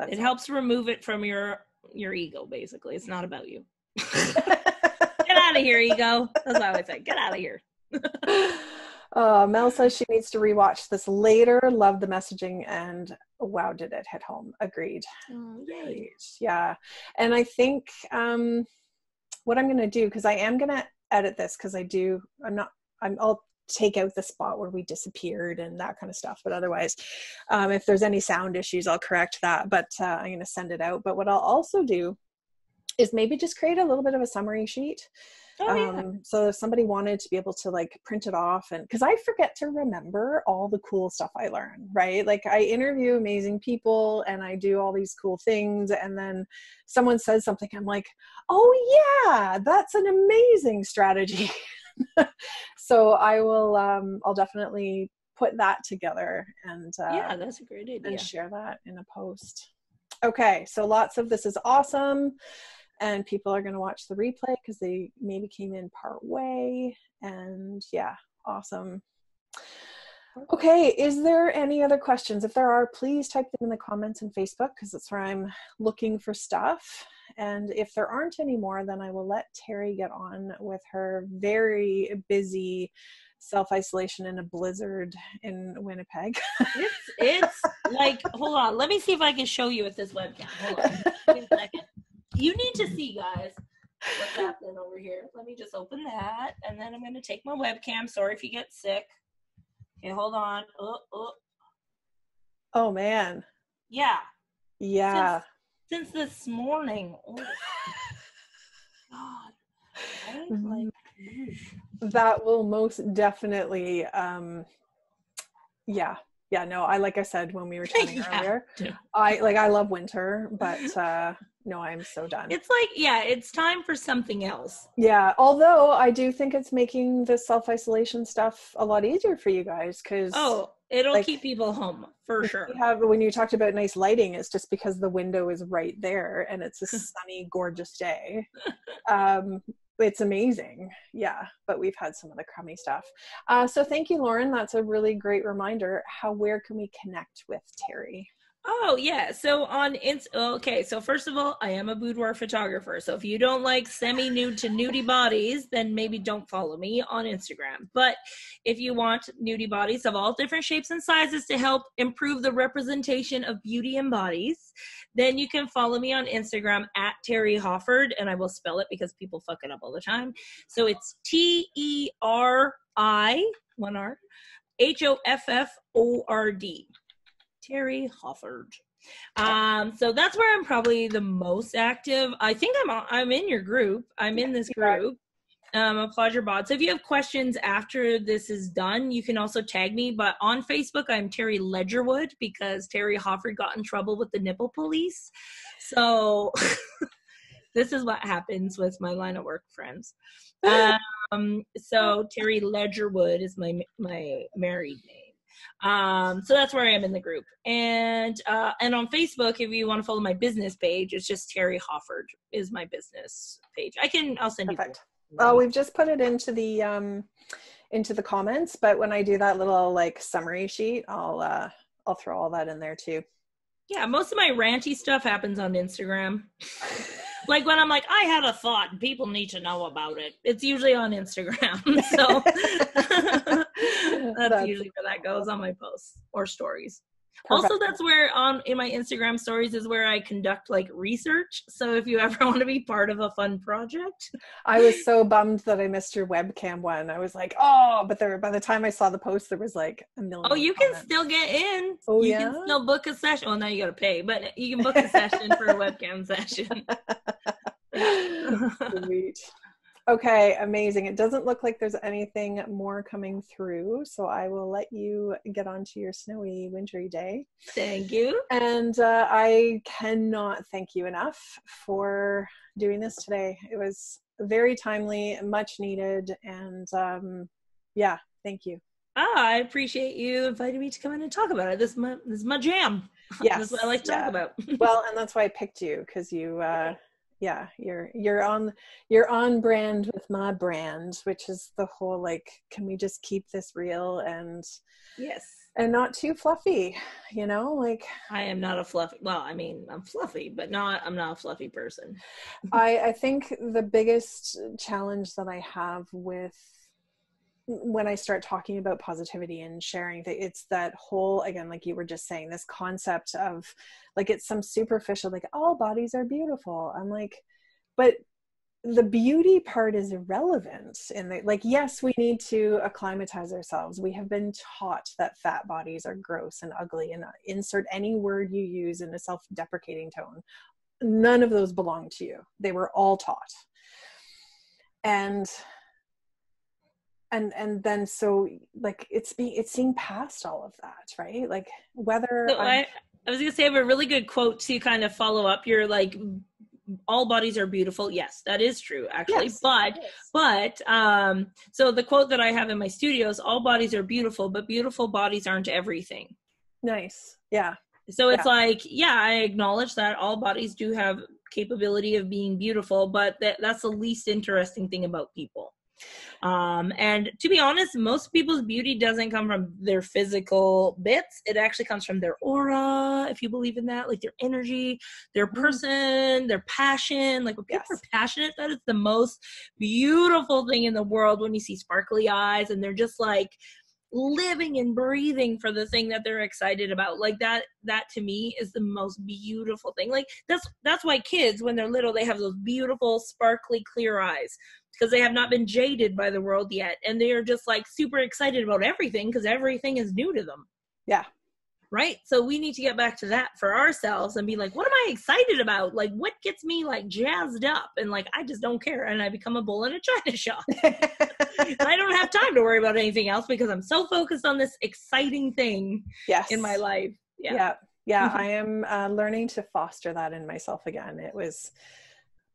It helps remove it from your ego, basically. It's not about you. Get out of here, ego. That's what I would say. Get out of here. Mel says she needs to rewatch this later. Love the messaging and wow, did it hit home. Agreed. Yay. Yeah. And I think what I'm going to do, because I am going to edit this because I'll take out the spot where we disappeared and that kind of stuff. But otherwise, if there's any sound issues, I'll correct that. But I'm going to send it out. But what I'll also do is maybe just create a little bit of a summary sheet. So if somebody wanted to be able to like print it off, and because I forget to remember all the cool stuff I learn, right? Like I interview amazing people and I do all these cool things, and then someone says something, I'm like, oh yeah, that's an amazing strategy. So I will I'll definitely put that together and that's a great idea, and share that in a post. Okay, so lots of this is awesome. And people are going to watch the replay because they maybe came in part way. And yeah, awesome. Okay, is there any other questions? If there are, please type them in the comments in Facebook because that's where I'm looking for stuff. And if there aren't any more, then I will let Teri get on with her very busy self-isolation in a blizzard in Winnipeg. It's like, hold on. Let me see if I can show you with this webcam. Hold on. Give me a second. You need to see, guys, what's happening over here. Let me just open that, and then I'm going to take my webcam. Sorry if you get sick. Okay, hold on. Oh, man. Yeah. Yeah. Since this morning. Oh, God. Right? Like, that will most definitely, no, like I said when we were chatting earlier, I love winter, but no, I'm so done. It's like, it's time for something else. Yeah, although I do think it's making the self-isolation stuff a lot easier for you guys because it'll keep people home for sure. When you talked about nice lighting, it's just because the window is right there and it's a sunny, gorgeous day. It's amazing. Yeah, but we've had some of the crummy stuff. So thank you, Lauren. That's a really great reminder. Where can we connect with Teri? Oh, yeah. So so first of all, I am a boudoir photographer. So if you don't like semi-nude to nudie bodies, then maybe don't follow me on Instagram. But if you want nudie bodies of all different shapes and sizes to help improve the representation of beauty and bodies, then you can follow me on Instagram at Teri Hofford, and I will spell it because people fuck it up all the time. So it's TERI one R, Hofford. Teri Hofford. So that's where I'm probably the most active. I think I'm in your group. I'm in this group. Applaud your bod. So if you have questions after this is done, you can also tag me. But on Facebook, I'm Teri Ledgerwood because Teri Hofford got in trouble with the nipple police. So this is what happens with my line of work friends. So Teri Ledgerwood is my married name. So that's where I am in the group. And on Facebook, if you want to follow my business page, it's just Teri Hofford is my business page. I'll send you. Perfect. Oh, we've just put it into the comments, but when I do that little like summary sheet, I'll throw all that in there too. Yeah, most of my ranty stuff happens on Instagram. Like when I'm like, I had a thought and people need to know about it. It's usually on Instagram. So that's usually where that goes on my posts or stories. Perfect. Also, that's where in my Instagram stories is where I conduct like research. So if you ever want to be part of a fun project. I was so bummed that I missed your webcam one. I was like, oh, but by the time I saw the post, there was like a million. Oh, you comments. Can still get in. Oh, you can still book a session. Well, now you got to pay, but you can book a session for a webcam session. Sweet. Okay, amazing. It doesn't look like there's anything more coming through, so I will let you get on to your snowy, wintry day. Thank you. And I cannot thank you enough for doing this today. It was very timely, much needed, and yeah, thank you. I appreciate you inviting me to come in and talk about it. This is my jam. Yes. That's what I like to talk about. Well, and that's why I picked you, because you yeah, you're on brand with my brand, which is the whole like, can we just keep this real and yes, and not too fluffy, you know? Like, I am not a fluffy. Well, I mean, I'm fluffy, but I'm not a fluffy person. I think the biggest challenge that I have with when I start talking about positivity and sharing, it's that whole, again, like you were just saying, this concept of like, it's some superficial, like all bodies are beautiful. I'm like, but the beauty part is irrelevant in the, like, yes, we need to acclimatize ourselves. We have been taught that fat bodies are gross and ugly, and insert any word you use in a self-deprecating tone. None of those belong to you. They were all taught. And then so like it's seeing past all of that, right? Like whether so I was gonna say I have a really good quote to kind of follow up your like all bodies are beautiful. Yes, that is true actually. Yes, but so the quote that I have in my studio is all bodies are beautiful, but beautiful bodies aren't everything. Nice. Yeah. So it's like, yeah, I acknowledge that all bodies do have capability of being beautiful, but that's the least interesting thing about people. And to be honest, most people's beauty doesn't come from their physical bits. It actually comes from their aura, if you believe in that, like their energy, their person, their passion. Like when people are passionate, that is the most beautiful thing in the world when you see sparkly eyes and they're just like living and breathing for the thing that they're excited about. Like that to me is the most beautiful thing. Like that's why kids, when they're little, they have those beautiful, sparkly, clear eyes, because they have not been jaded by the world yet. And they are just like super excited about everything because everything is new to them. Yeah. Right. So we need to get back to that for ourselves and be like, what am I excited about? Like, what gets me like jazzed up? And like, I just don't care. And I become a bull in a china shop. I don't have time to worry about anything else because I'm so focused on this exciting thing in my life. Yeah. I am learning to foster that in myself again. It was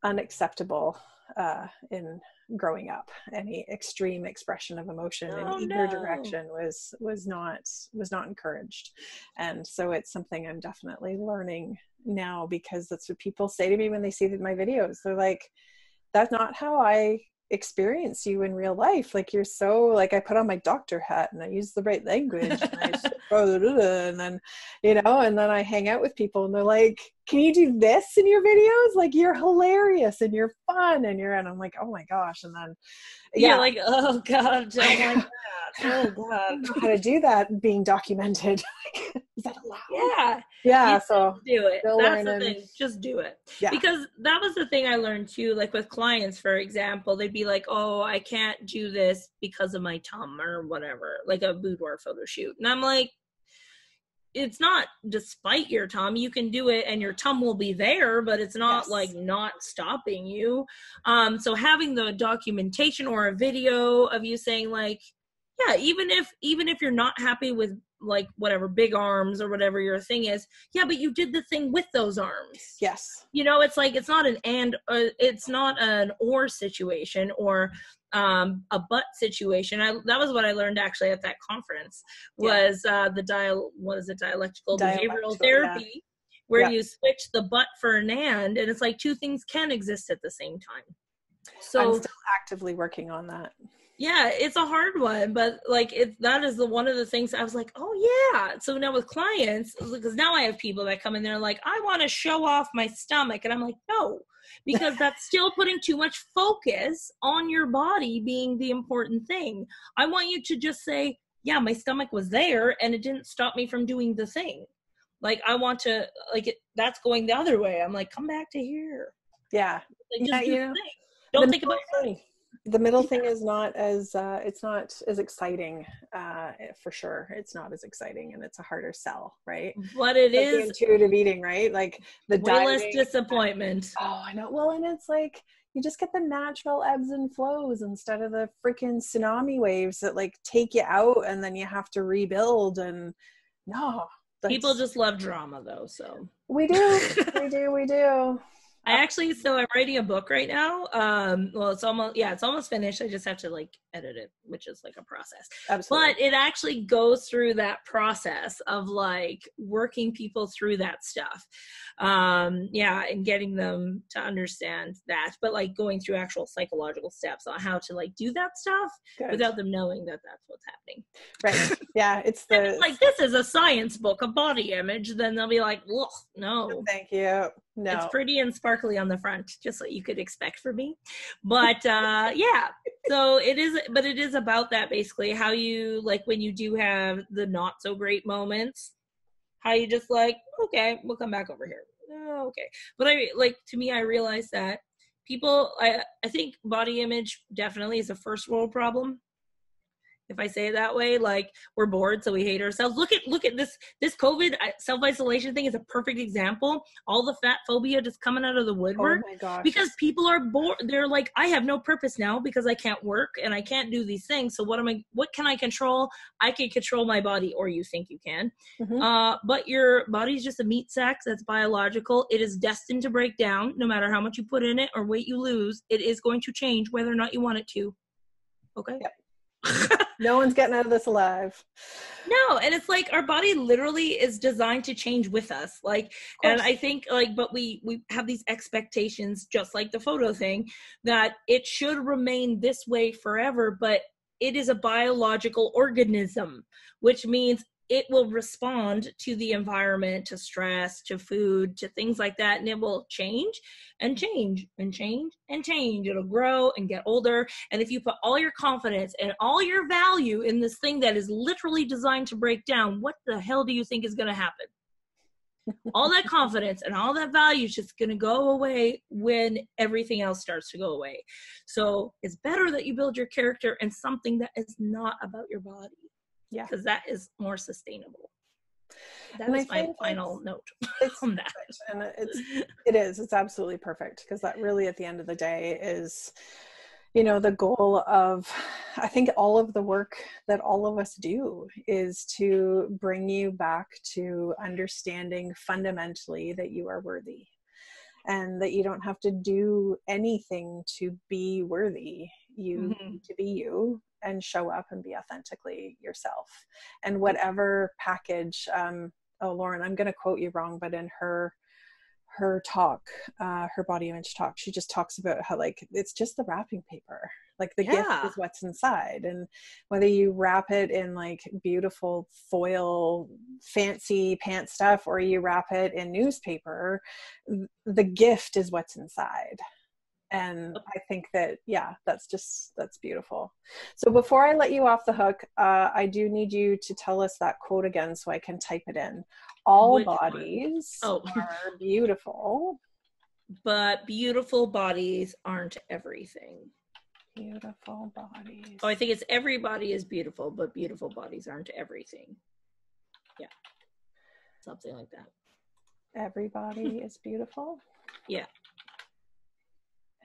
unacceptable in growing up. Any extreme expression of emotion in either direction was not encouraged. And so it's something I'm definitely learning now, because that's what people say to me when they see my videos. They're like, that's not how I experience you in real life. Like, you're so like, I put on my doctor hat and I use the right language and I and then, you know, and then I hang out with people and they're like, can you do this in your videos? Like, you're hilarious and you're fun and I'm like, oh my gosh. And then, yeah. You're like, oh God, don't like that. Oh God. I don't know how to do that being documented. Is that allowed? Yeah. Yeah. So do it. still That's learning. the thing. Just do it. Yeah. Because that was the thing I learned too. Like with clients, for example, they'd be like, oh, I can't do this because of my tum or whatever, like a boudoir photo shoot. And I'm like, it's not despite your tum. You can do it and your tum will be there, but it's not like not stopping you. So having the documentation or a video of you saying like, yeah, even if you're not happy with like whatever big arms or whatever your thing is, yeah, but you did the thing with those arms. Yes. You know, it's like, it's not it's not an or situation or a but situation. That was what I learned actually at that conference was dialectical behavioral therapy, where you switch the but for an and it's like two things can exist at the same time. So I'm still actively working on that. Yeah, it's a hard one, but like that is one of the things I was like, oh yeah. So now with clients, because now I have people that come in there like, I want to show off my stomach, and I'm like, no, because that's still putting too much focus on your body being the important thing. I want you to just say, yeah, my stomach was there and it didn't stop me from doing the thing. Like I want to that's going the other way. I'm like, come back to here. Yeah. Like, just do the thing. Don't think about your body. The middle thing is not as it's not as exciting, for sure. It's not as exciting, and it's a harder sell, right? But it like is the intuitive eating, right? Like the way less disappointment. Oh, I know. Well, and it's like you just get the natural ebbs and flows instead of the freaking tsunami waves that like take you out and then you have to rebuild. And no, people just love drama though. So we do. we do. So I'm writing a book right now. Well, it's almost finished. I just have to like edit it, which is like a process. Absolutely. But it actually goes through that process of like working people through that stuff. And getting them to understand that, but like going through actual psychological steps on how to like do that stuff without them knowing that that's what's happening. Right. Yeah. It's like, this is a science book, a body image. Then they'll be like, well, no. Thank you. No. It's pretty and sparkly on the front, just what you could expect from me. But so it is about that basically, how you like when you do have the not so great moments, how you just like, okay, we'll come back over here. Oh, okay. But I realized that people, I think body image definitely is a first world problem. If I say it that way, like we're bored, so we hate ourselves. Look at this COVID self-isolation thing is a perfect example. All the fat phobia just coming out of the woodwork. Oh my gosh. Because people are bored. They're like, I have no purpose now because I can't work and I can't do these things. So what can I control? I can control my body, or you think you can. Mm-hmm. But your body's just a meat sack that's biological. It is destined to break down no matter how much you put in it or weight you lose. It is going to change whether or not you want it to. Okay? Yep. No one's getting out of this alive. No, and it's like our body literally is designed to change with us. Like, and I think like, but we have these expectations, just like the photo thing, that it should remain this way forever, but it is a biological organism, which means it will respond to the environment, to stress, to food, to things like that. And it will change and change and change and change. It'll grow and get older. And if you put all your confidence and all your value in this thing that is literally designed to break down, what the hell do you think is going to happen? All that confidence and all that value is just going to go away when everything else starts to go away. So it's better that you build your character in something that is not about your body. Yeah, because that is more sustainable. That is my final note on that. And it's absolutely perfect, because that really at the end of the day is, the goal of, I think all of the work that all of us do is to bring you back to understanding fundamentally that you are worthy and that you don't have to do anything to be worthy. You need to be you and show up and be authentically yourself. And whatever package, Lauren, I'm going to quote you wrong, but in her her talk, her body image talk, she just talks about how like it's just the wrapping paper, like the gift is what's inside, and whether you wrap it in like beautiful foil fancy pant stuff or you wrap it in newspaper, the gift is what's inside. And I think that, yeah, that's beautiful. So before I let you off the hook, I do need you to tell us that quote again so I can type it in. All bodies are beautiful. But beautiful bodies aren't everything. Beautiful bodies. Oh, I think it's everybody is beautiful, but beautiful bodies aren't everything. Yeah. Something like that. Everybody is beautiful? Yeah.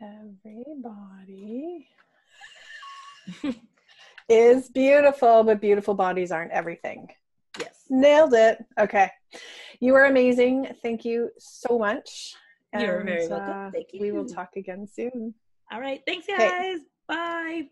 Everybody is beautiful, but beautiful bodies aren't everything. Yes. Nailed it. Okay. You are amazing. Thank you so much. You're very welcome. Thank you. We will talk again soon. All right. Thanks, guys. Okay. Bye.